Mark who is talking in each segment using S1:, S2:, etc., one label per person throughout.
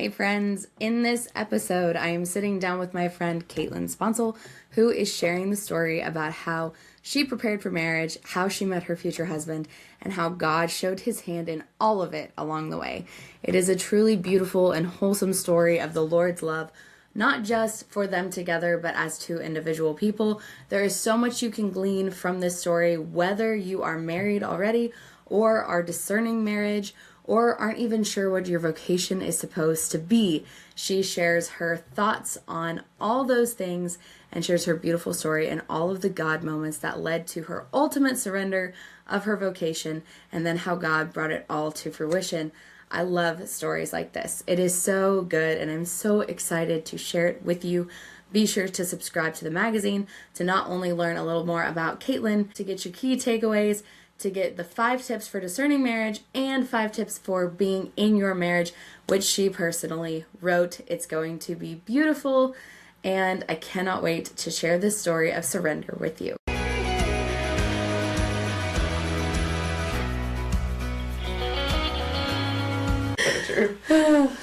S1: Hey friends, in this episode, I am sitting down with my friend Caitlin Sponsel, who is sharing the story about how she prepared for marriage, how she met her future husband, and how God showed his hand in all of it along the way. It is a truly beautiful and wholesome story of the Lord's love, not just for them together, but as two individual people. There is so much you can glean from this story, whether you are married already or are discerning marriage, or aren't even sure what your vocation is supposed to be. She shares her thoughts on all those things and shares her beautiful story and all of the God moments that led to her ultimate surrender of her vocation, and then how God brought it all to fruition. I love stories like this. It is so good, and I'm so excited to share it with you. Be sure to subscribe to the magazine to not only learn a little more about Caitlin, to get your key takeaways, to get the 5 tips for discerning marriage and 5 tips for being in your marriage, which she personally wrote. It's going to be beautiful, and I cannot wait to share this story of surrender with you.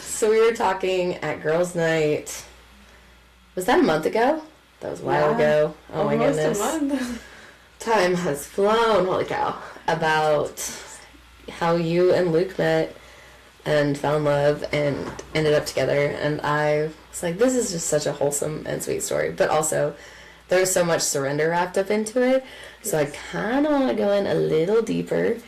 S1: So we were talking at girls' night. Was that a month ago? That was a while ago. Oh my goodness. A month. Time has flown, holy cow, about how you and Luke met and fell in love and ended up together. And I was like, this is just such a wholesome and sweet story. But also, there's so much surrender wrapped up into it. So I kind of want to go in a little deeper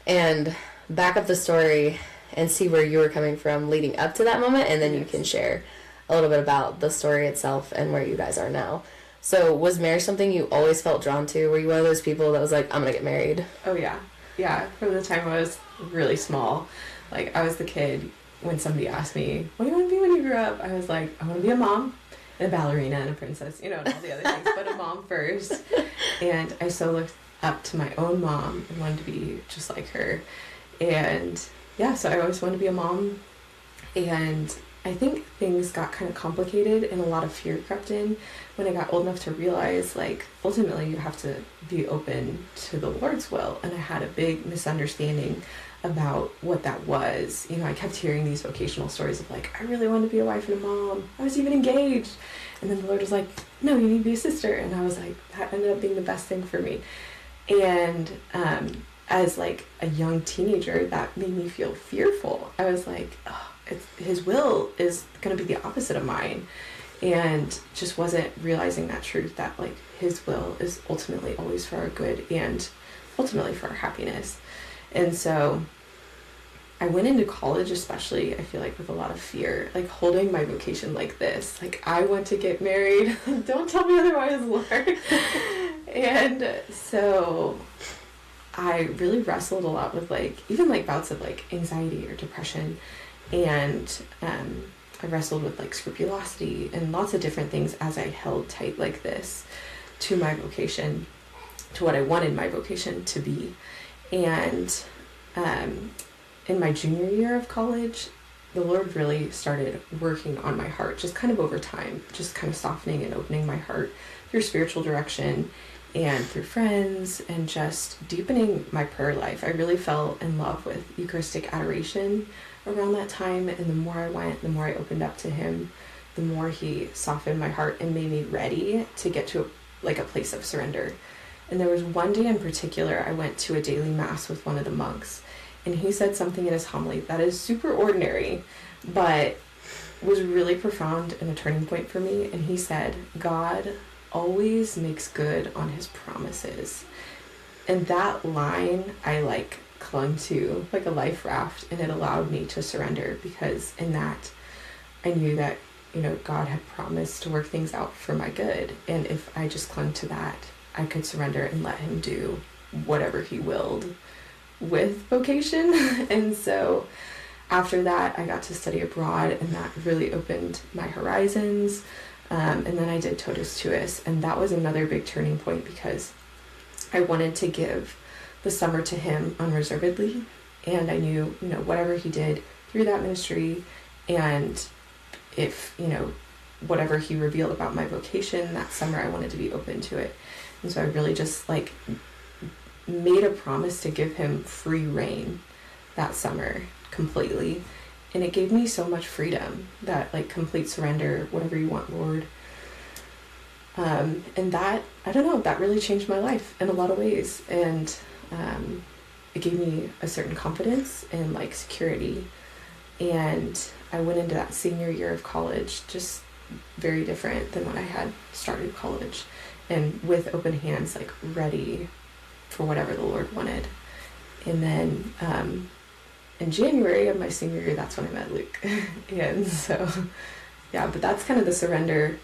S1: and back up the story and see where you were coming from leading up to that moment. And then you can share a little bit about the story itself and where you guys are now. So was marriage something you always felt drawn to? Were you one of those people that was like, I'm going to get married?
S2: Oh, yeah. Yeah, from the time I was really small. Like, I was the kid when somebody asked me, what do you want to be when you grow up? I was like, I want to be a mom and a ballerina and a princess, and all the other things, but a mom first. And I so looked up to my own mom and wanted to be just like her. And, yeah, so I always wanted to be a mom. And I think things got kind of complicated and a lot of fear crept in when I got old enough to realize, like, ultimately you have to be open to the Lord's will. And I had a big misunderstanding about what that was. I kept hearing these vocational stories of, like, I really wanted to be a wife and a mom. I was even engaged. And then the Lord was like, no, you need to be a sister. And I was like, that ended up being the best thing for me. And as, like, a young teenager, that made me feel fearful. I was like, oh, his will is going to be the opposite of mine, and just wasn't realizing that truth, that, like, his will is ultimately always for our good and ultimately for our happiness. And so I went into college, especially, I feel like, with a lot of fear, like, holding my vocation like this, like, I want to get married. Don't tell me otherwise, Lord. And so I really wrestled a lot with, like, even, like, bouts of, like, anxiety or depression. And I wrestled with, like, scrupulosity and lots of different things as I held tight like this to my vocation, to what I wanted my vocation to be. And in my junior year of college, the Lord really started working on my heart, just kind of over time, just kind of softening and opening my heart through spiritual direction and through friends and just deepening my prayer life. I really fell in love with Eucharistic adoration around that time, and the more I went, the more I opened up to him, the more he softened my heart and made me ready to get to a place of surrender. And there was one day in particular, I went to a daily mass with one of the monks, and he said something in his homily that is super ordinary, but was really profound and a turning point for me. And he said, God always makes good on his promises. And that line, I clung to like a life raft, and it allowed me to surrender, because in that I knew that God had promised to work things out for my good, and if I just clung to that, I could surrender and let him do whatever he willed with vocation. And so after that, I got to study abroad, and that really opened my horizons. And then I did totus tuus, and that was another big turning point, because I wanted to give the summer to him unreservedly, and I knew, whatever he did through that ministry, and if, whatever he revealed about my vocation that summer, I wanted to be open to it. And so I really just made a promise to give him free reign that summer completely, And it gave me so much freedom, that like complete surrender, whatever you want, Lord. And that, I don't know, that really changed my life in a lot of ways. And it gave me a certain confidence and like security. And I went into that senior year of college just very different than when I had started college, and with open hands, like ready for whatever the Lord wanted. And then in January of my senior year, that's when I met Luke. And so, yeah, but that's kind of the surrender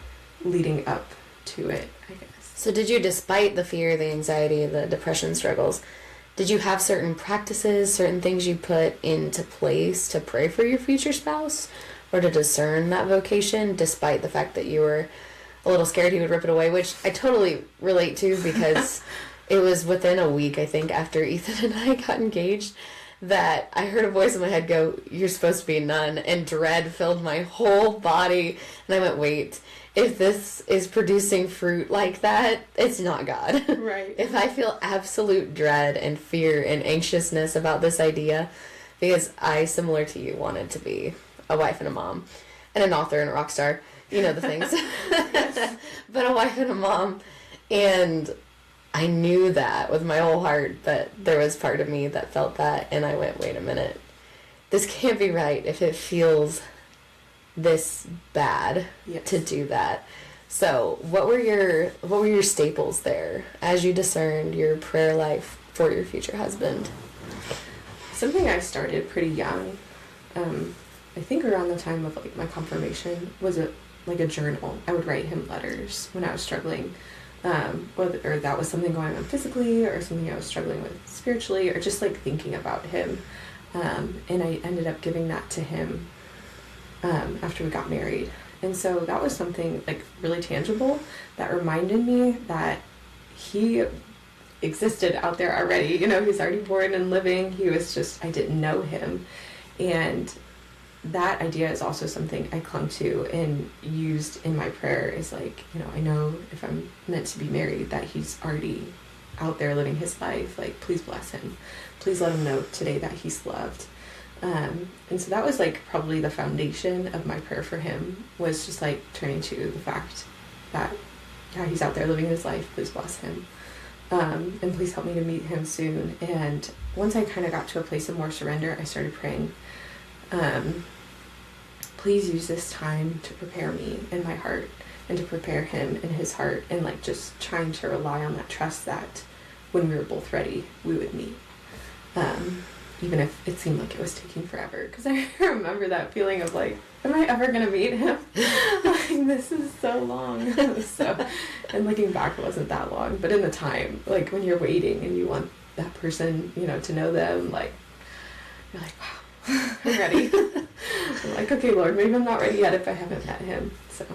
S2: leading up to it, I guess.
S1: So did you, despite the fear, the anxiety, the depression struggles, did you have certain practices, certain things you put into place to pray for your future spouse or to discern that vocation, despite the fact that you were a little scared he would rip it away, which I totally relate to, because it was within a week, I think, after Ethan and I got engaged, that I heard a voice in my head go, "You're supposed to be a nun," and dread filled my whole body. And I went, wait, if this is producing fruit like that, it's not God.
S2: Right.
S1: If I feel absolute dread and fear and anxiousness about this idea, because I, similar to you, wanted to be a wife and a mom and an author and a rock star, you know the things. But a wife and a mom, and I knew that with my whole heart, but there was part of me that felt that, and I went, wait a minute, this can't be right if it feels this bad to do that. So what were your staples there as you discerned your prayer life for your future husband?
S2: Something I started pretty young, I think around the time of like my confirmation, was a journal. I would write him letters when I was struggling, whether that was something going on physically or something I was struggling with spiritually, or just like thinking about him. And I ended up giving that to him after we got married. And so that was something like really tangible that reminded me that he existed out there already. You know, he's already born and living. He was just, I didn't know him. And that idea is also something I clung to and used in my prayer, is like, you know, I know if I'm meant to be married that he's already out there living his life. Like, please bless him. Please let him know today that he's loved. And so that was like probably the foundation of my prayer for him, was just like turning to the fact that, yeah, he's out there living his life. Please bless him. And please help me to meet him soon. And once I kind of got to a place of more surrender, I started praying, please use this time to prepare me in my heart and to prepare him in his heart, and like just trying to rely on that trust that when we were both ready, we would meet. Even if it seemed like it was taking forever, because I remember that feeling of like, am I ever going to meet him? Like, this is so long. So, and looking back, it wasn't that long, but in the time, like when you're waiting and you want that person, you know, to know them, like, you're like, wow, I'm ready. I'm like, okay, Lord, maybe I'm not ready yet if I haven't met him. So,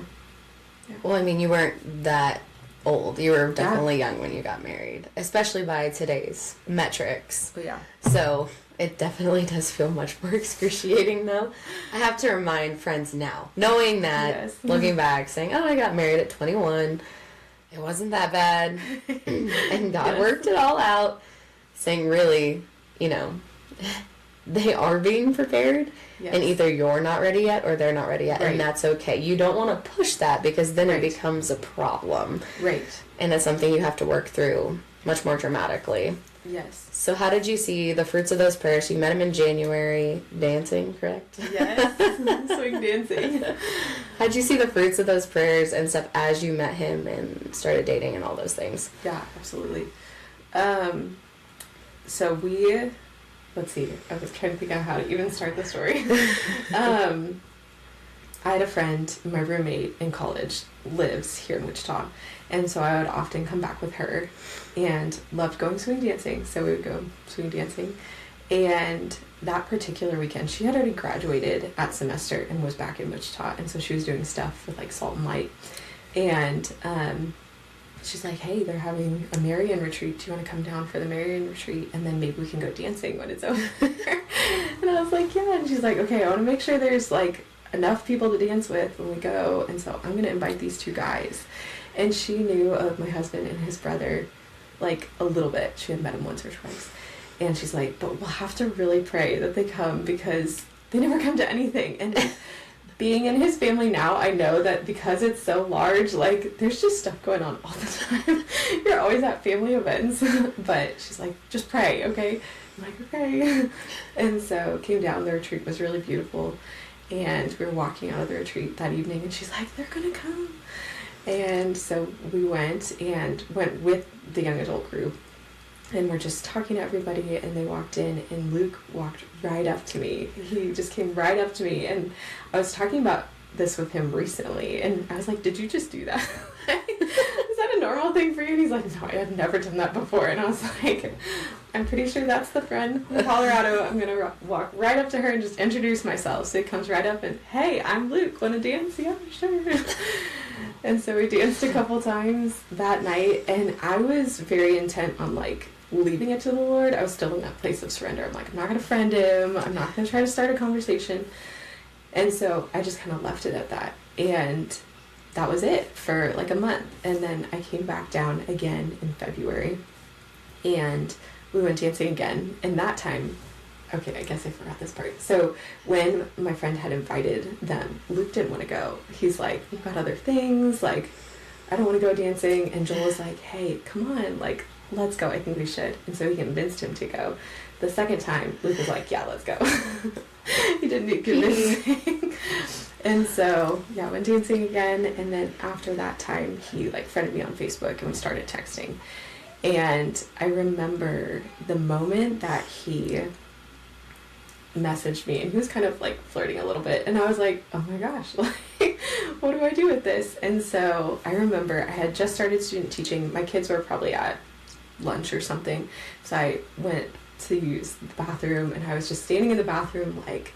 S2: yeah.
S1: Well, I mean, you weren't that old. You were definitely young when you got married, especially by today's metrics.
S2: Oh, yeah.
S1: So it definitely does feel much more excruciating, though. I have to remind friends now, knowing that,
S2: Yes.
S1: looking back, saying, oh, I got married at 21. It wasn't that bad. And God worked it all out. Saying, really, you know, they are being prepared.
S2: Yes.
S1: And either you're not ready yet or they're not ready yet.
S2: Right.
S1: And that's okay. You don't want to push that, because then
S2: Right.
S1: it becomes a problem.
S2: Right.
S1: And it's something you have to work through much more dramatically.
S2: Yes.
S1: So how did you see the fruits of those prayers? You met him in January, dancing, correct?
S2: Yes. Swing dancing.
S1: How did you see the fruits of those prayers and stuff as you met him and started dating and all those things?
S2: Yeah, absolutely. So we, let's see, I was trying to think out how to even start the story. I had a friend, my roommate in college lives here in Wichita, and so I would often come back with her and loved going swing dancing, so we would go swing dancing. And that particular weekend, she had already graduated at semester and was back in Wichita, and so she was doing stuff with like Salt and Light. And she's like, hey, they're having a Marian retreat. Do you want to come down for the Marian retreat? And then maybe we can go dancing when it's over. And I was like, yeah. And she's like, okay, I want to make sure there's like enough people to dance with when we go. And so I'm going to invite these two guys. And she knew of my husband and his brother like a little bit. She had met him once or twice. And she's like, but we'll have to really pray that they come, because they never come to anything. And being in his family now, I know that because it's so large, like, there's just stuff going on all the time. You're always at family events. But she's like, just pray, okay? I'm like, okay. And so came down, the retreat was really beautiful. And we were walking out of the retreat that evening, and she's like, they're gonna come. And so we went with the young adult group, and we're just talking to everybody, and they walked in, and Luke walked right up to me. He just came right up to me, and I was talking about this with him recently, and I was like, did you just do that? Is that a normal thing for you? And he's like, no, I had never done that before. And I was like, I'm pretty sure that's the friend from Colorado. I'm going to walk right up to her and just introduce myself. So he comes right up and, hey, I'm Luke. Want to dance? Yeah, sure. And so we danced a couple times that night, and I was very intent on, like, leaving it to the Lord. I was still in that place of surrender. I'm like, I'm not going to friend him. I'm not going to try to start a conversation. And so I just kind of left it at that. And that was it for like a month. And then I came back down again in February, and we went dancing again. And that time, okay, I guess I forgot this part. So when my friend had invited them, Luke didn't want to go. He's like, we've got other things. Like, I don't want to go dancing. And Joel was like, hey, come on, like, let's go. I think we should. And so he convinced him to go. The second time, Luke was like, yeah, let's go. He didn't need convincing. And so, yeah, went dancing again. And then after that time, he, like, friended me on Facebook, and we started texting. And I remember the moment that he messaged me, and he was kind of, like, flirting a little bit. And I was like, oh my gosh, like, what do I do with this? And so I remember I had just started student teaching. My kids were probably at lunch or something. So I went to use the bathroom, and I was just standing in the bathroom like,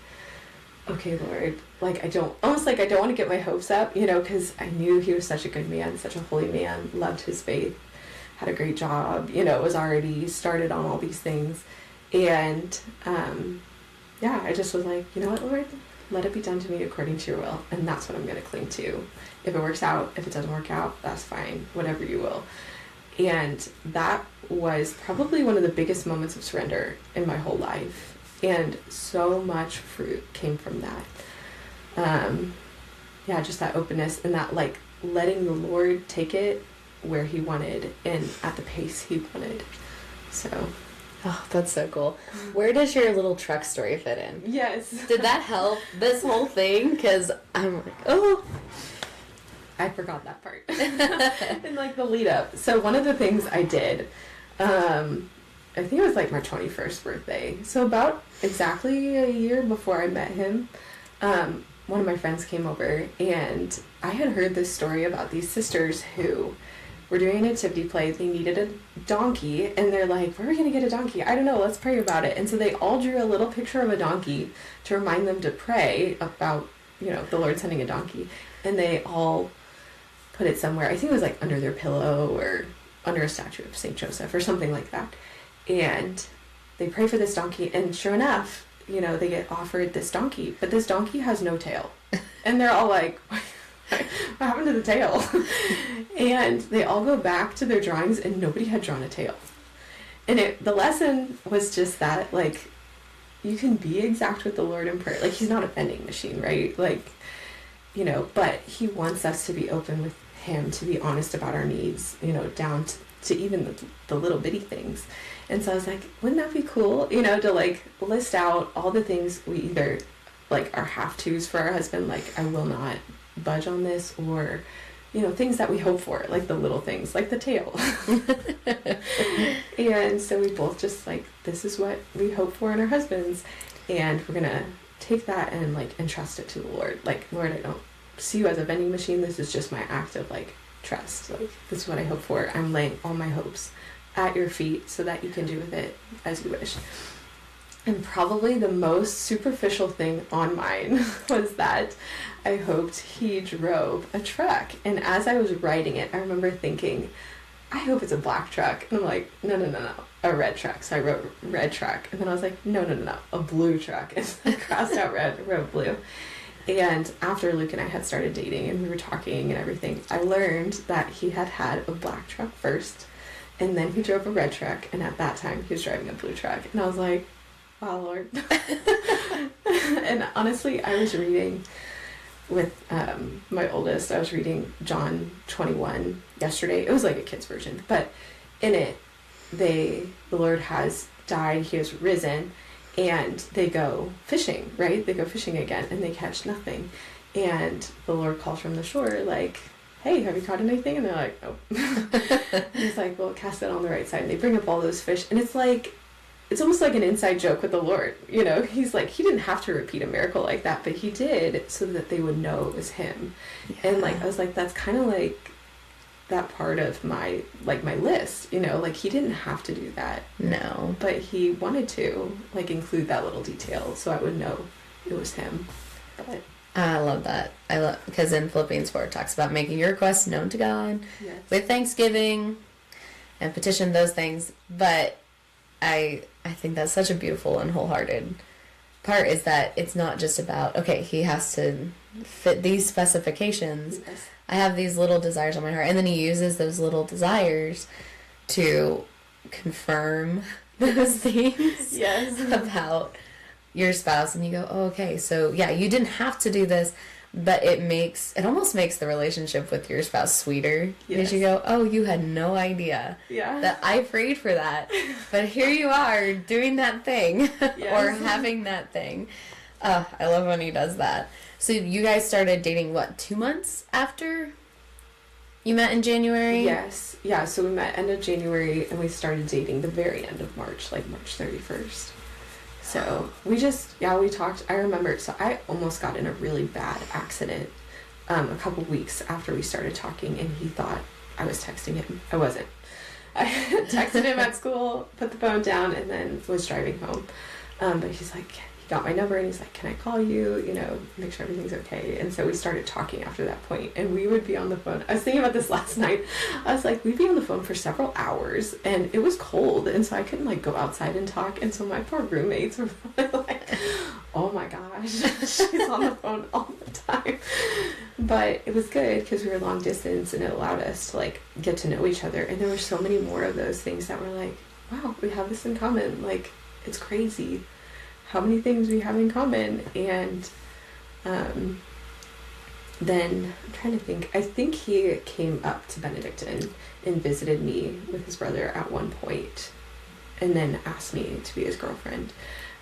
S2: okay, Lord, like, I don't want to get my hopes up, you know, because I knew he was such a good man, such a holy man, loved his faith, had a great job, you know, was already started on all these things. And yeah, I just was like, you know what, Lord, let it be done to me according to your will. And that's what I'm going to cling to. If it works out, if it doesn't work out, that's fine, whatever you will. And that was probably one of the biggest moments of surrender in my whole life. And so much fruit came from that. Yeah, just that openness and that, like, letting the Lord take it where he wanted and at the pace he wanted. So.
S1: Oh, that's so cool. Where does your little truck story fit in?
S2: Yes.
S1: Did that help this whole thing? Because I'm like, oh.
S2: I forgot that part. And, like, the lead up. So one of the things I did, I think it was like my 21st birthday. So about exactly a year before I met him, one of my friends came over, and I had heard this story about these sisters who were doing a nativity play. They needed a donkey, and they're like, where are we going to get a donkey? I don't know, let's pray about it. And so they all drew a little picture of a donkey to remind them to pray about, you know, the Lord sending a donkey. And they all put it somewhere. I think it was like under their pillow or under a statue of St. Joseph or something like that. And they pray for this donkey, and sure enough, you know, they get offered this donkey, but this donkey has no tail. And they're all like, what happened to the tail? And they all go back to their drawings, and nobody had drawn a tail. And the lesson was just that, like, you can be exact with the Lord in prayer. Like, he's not a vending machine, right? Like, you know, but he wants us to be open with him, to be honest about our needs, you know, down to even the little bitty things. And so I was like, wouldn't that be cool, you know, to, like, list out all the things we either, like, are have-tos for our husband, like, I will not budge on this, or, you know, things that we hope for, like the little things, like the tail. And so we both just, like, this is what we hope for in our husbands, and we're gonna take that and, like, entrust it to the Lord. Like, Lord, I don't see you as a vending machine. This is just my act of, like, trust. Like, this is what I hope for. I'm laying all my hopes at your feet so that you can do with it as you wish. And probably the most superficial thing on mine was that I hoped he drove a truck. And as I was writing it, I remember thinking, I hope it's a black truck. And I'm like, no, a red truck. So I wrote red truck. And then I was like, no, a blue truck. And I crossed out red, wrote blue. And after Luke and I had started dating and we were talking and everything, I learned that he had a black truck first, and then he drove a red truck, and at that time he was driving a blue truck. And I was like, Wow, Lord. And honestly, I was reading with my oldest, I was reading John 21 yesterday. It was like a kid's version, but in it, the Lord has died, he has risen, and they go fishing, right? They go fishing again, and they catch nothing. And the Lord calls from the shore, like, hey, have you caught anything? And they're like, oh. He's like, well, cast it on the right side. And they bring up all those fish, and it's like, it's almost like an inside joke with the Lord, you know? He's like, he didn't have to repeat a miracle like that, but he did so that they would know it was him. Yeah. And like, I was like, that's kind of like that part of my list, you know? Like, he didn't have to do that.
S1: No.
S2: But he wanted to, like, include that little detail so I would know it was him. But
S1: I love that. Because in Philippians 4 it talks about making your requests known to God,
S2: yes,
S1: with thanksgiving and petition those things. But I think that's such a beautiful and wholehearted part, is that it's not just about, okay, he has to fit these specifications.
S2: yes,
S1: I have these little desires on my heart. And then he uses those little desires to confirm those things
S2: yes,
S1: about your spouse. And you go, oh, okay, so yeah, you didn't have to do this, but it almost makes the relationship with your spouse sweeter.
S2: Yes.
S1: Because you go, oh, you had no idea
S2: yeah,
S1: that I prayed for that, but here you are doing that thing.
S2: Yes.
S1: Or having that thing. I love when he does that. So you guys started dating, what, 2 months after you met in January?
S2: yes, yeah. So we met end of January, and we started dating the very end of March, like March 31st. So we talked. I remember, so I almost got in a really bad accident a couple weeks after we started talking, and he thought I was texting him. I wasn't. I texted him at school, put the phone down, and then was driving home. But he's like, he got my number, and he's like, can I call you, you know, make sure everything's okay. And so we started talking after that point, and we would be on the phone. I was thinking about this last night. I was like, we'd be on the phone for several hours, and it was cold, and so I couldn't like go outside and talk. And so my poor roommates were like, oh my gosh, she's on the phone all the time. But it was good because we were long distance, and it allowed us to like get to know each other. And there were so many more of those things that were like, wow, we have this in common. Like, it's crazy how many things we have in common. And then I'm trying to think. I think he came up to Benedictine and visited me with his brother at one point, and then asked me to be his girlfriend.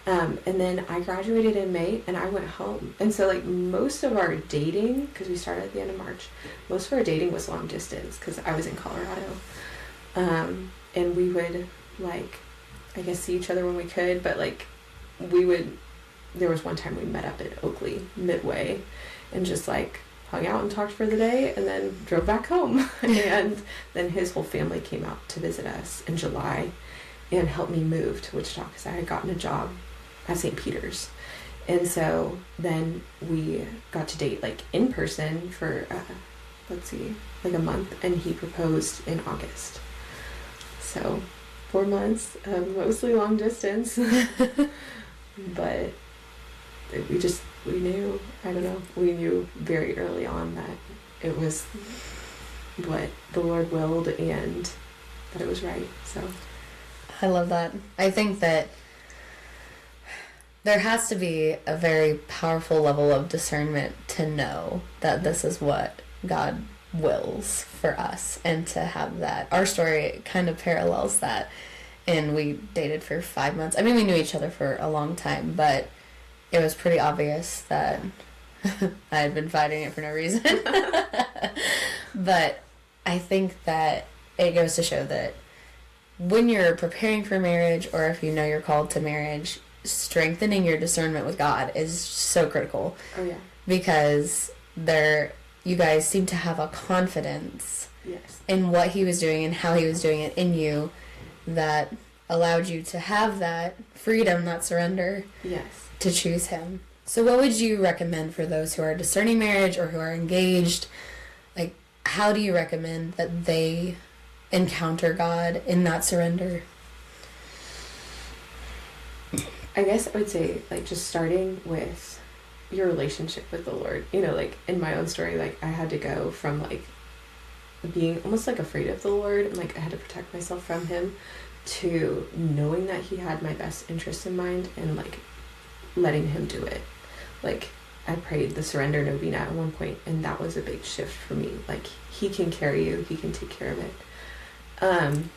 S2: And then I graduated in May, and I went home. And so like most of our dating, because we started at the end of March, most of our dating was long distance because I was in Colorado. And we would like, I guess, see each other when we could, but like there was one time we met up at Oakley Midway and just like hung out and talked for the day, and then drove back home. And then his whole family came out to visit us in July and helped me move to Wichita because I had gotten a job at St. Peter's. And so then we got to date like in person for like a month, and he proposed in August. So 4 months of mostly long distance. But we knew, I don't know, we knew very early on that it was what the Lord willed and that it was right. So
S1: I love that. I think that there has to be a very powerful level of discernment to know that this is what God wills for us, and to have that. Our story kind of parallels that. And we dated for 5 months. I mean, we knew each other for a long time, but it was pretty obvious that I had been fighting it for no reason. But I think that it goes to show that when you're preparing for marriage, or if you know you're called to marriage, strengthening your discernment with God is so critical.
S2: Oh, yeah.
S1: Because you guys seem to have a confidence,
S2: yes,
S1: in what he was doing and how he was doing it in you, that allowed you to have that freedom, that surrender,
S2: yes,
S1: to choose him. So what would you recommend for those who are discerning marriage or who are engaged? Like, how do you recommend that they encounter God in that surrender?
S2: I guess I would say, like, just starting with your relationship with the Lord. You know, like, in my own story, like, I had to go from, like, being almost, like, afraid of the Lord, and, like, I had to protect myself from him, to knowing that he had my best interest in mind and like letting him do it. Like, I prayed the surrender novena at one point, and that was a big shift for me. Like, he can carry you, he can take care of it. And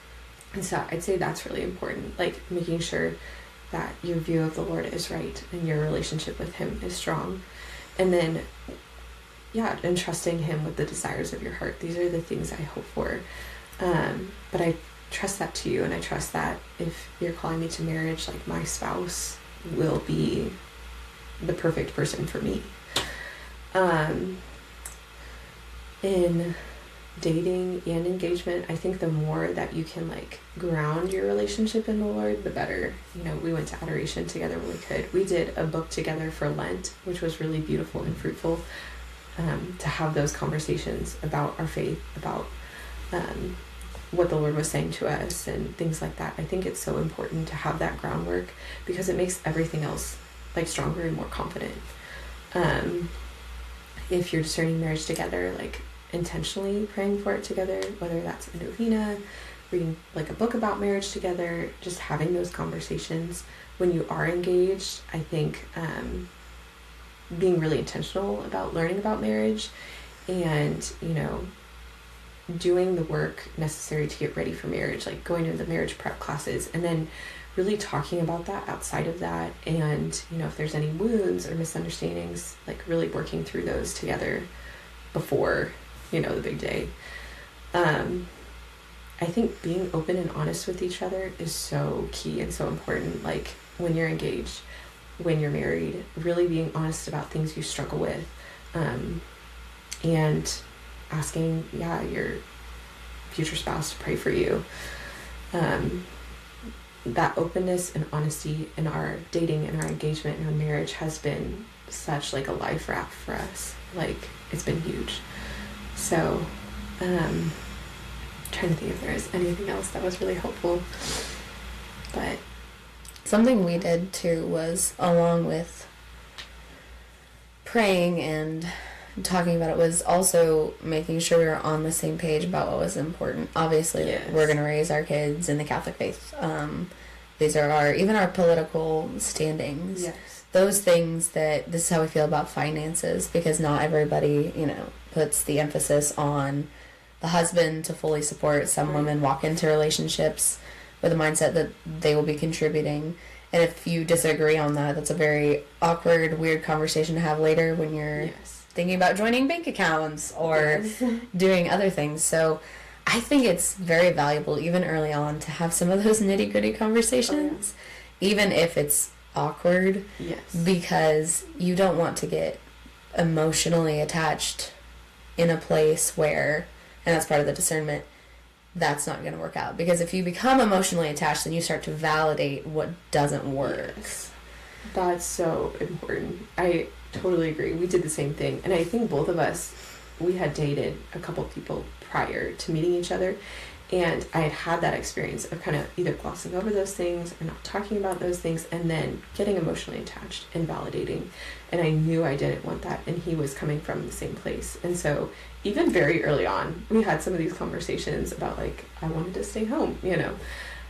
S2: so I'd say that's really important, like making sure that your view of the Lord is right and your relationship with him is strong. And then, yeah, entrusting him with the desires of your heart. These are the things I hope for. But I trust that to you, and I trust that if you're calling me to marriage, like, my spouse will be the perfect person for me. In dating and engagement, I think the more that you can like ground your relationship in the Lord, the better. You know, we went to adoration together when we could. We did a book together for Lent, which was really beautiful and fruitful, to have those conversations about our faith, about what the Lord was saying to us and things like that. I think it's so important to have that groundwork because it makes everything else like stronger and more confident. If you're discerning marriage together, like intentionally praying for it together, whether that's a novena, reading like a book about marriage together, just having those conversations when you are engaged. I think being really intentional about learning about marriage and, you know, doing the work necessary to get ready for marriage, like going to the marriage prep classes, and then really talking about that outside of that. And, you know, if there's any wounds or misunderstandings, like really working through those together before, you know, the big day. I think being open and honest with each other is so key and so important. Like when you're engaged, when you're married, really being honest about things you struggle with, and asking, your future spouse to pray for you. That openness and honesty in our dating and our engagement and our marriage has been such like a life raft for us. Like, it's been huge. So, trying to think if there is anything else that was really helpful. But
S1: something we did too was, along with praying and talking about it, was also making sure we were on the same page about what was important. Obviously,
S2: yes,
S1: we're going to raise our kids in the Catholic faith. These are even our political standings.
S2: Yes.
S1: Those things that, this is how we feel about finances, because not everybody, you know, puts the emphasis on the husband to fully support. Some women walk into relationships with a mindset that they will be contributing. And if you disagree on that, that's a very awkward, weird conversation to have later when you're thinking about joining bank accounts or doing other things. So I think it's very valuable, even early on, to have some of those nitty-gritty conversations, even if it's awkward, because you don't want to get emotionally attached in a place where, and that's part of the discernment, that's not going to work out. Because if you become emotionally attached, then you start to validate what doesn't work.
S2: Yes. That's so important. I totally agree. We did the same thing. And I think both of us, we had dated a couple people prior to meeting each other. And I had had that experience of kind of either glossing over those things or not talking about those things, and then getting emotionally attached and validating. And I knew I didn't want that. And he was coming from the same place. And so even very early on, we had some of these conversations about like, I wanted to stay home, you know.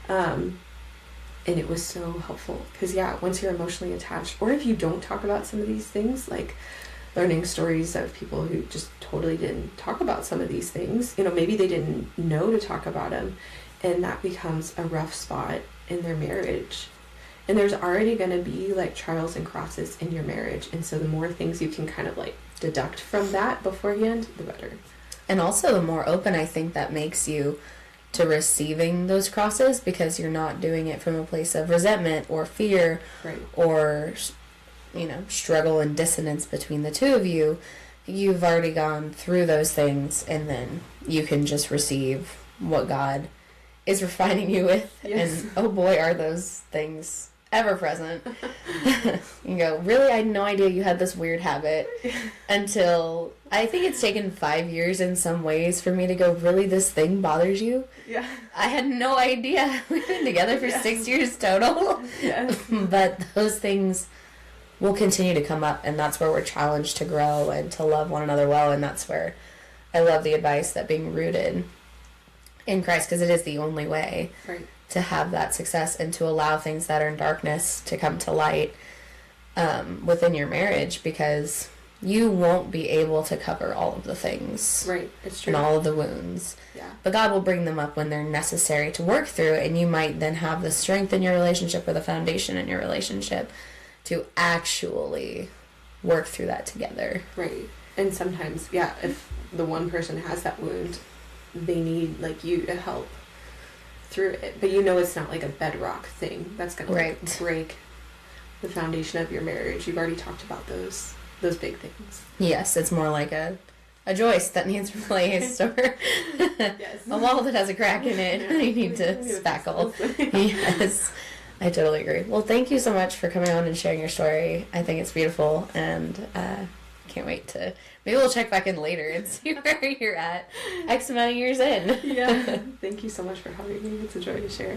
S2: And it was so helpful because, once you're emotionally attached, or if you don't talk about some of these things, like learning stories of people who just totally didn't talk about some of these things, you know, maybe they didn't know to talk about them, and that becomes a rough spot in their marriage. And there's already going to be like trials and crosses in your marriage. And so the more things you can kind of like deduct from that beforehand, the better. And also the more open I think that makes you to receiving those crosses, because you're not doing it from a place of resentment or fear, or, you know, struggle and dissonance between the two of you. You've already gone through those things, and then you can just receive what God is refining you with. And oh boy, are those things ever present. You go, really? I had no idea you had this weird habit, until I think it's taken 5 years in some ways for me to go, really, this thing bothers you? I had no idea. We've been together for 6 years total. But those things will continue to come up, and that's where we're challenged to grow and to love one another well. And that's where I love the advice that being rooted in Christ, because it is the only way
S1: to have that success and to allow things that are in darkness to come to light within your marriage, because you won't be able to cover all of the things.
S2: Right, it's true.
S1: And all of the wounds.
S2: Yeah.
S1: But God will bring them up when they're necessary to work through, and you might then have the strength in your relationship or the foundation in your relationship to actually work through that together.
S2: Right. And sometimes, yeah, if the one person has that wound, they need, like, you to help through it. But you know it's not like a bedrock thing that's going to like, break the foundation of your marriage. You've already talked about those big things.
S1: Yes, it's more like a joist that needs replaced, or
S2: yes.
S1: a wall that has a crack in it and you need to spackle. Yes, I totally agree. Well, thank you so much for coming on and sharing your story. I think it's beautiful, and can't wait to, maybe we'll check back in later and see where you're at X amount of years in.
S2: Yeah. Thank you so much for having me. It's a joy to share.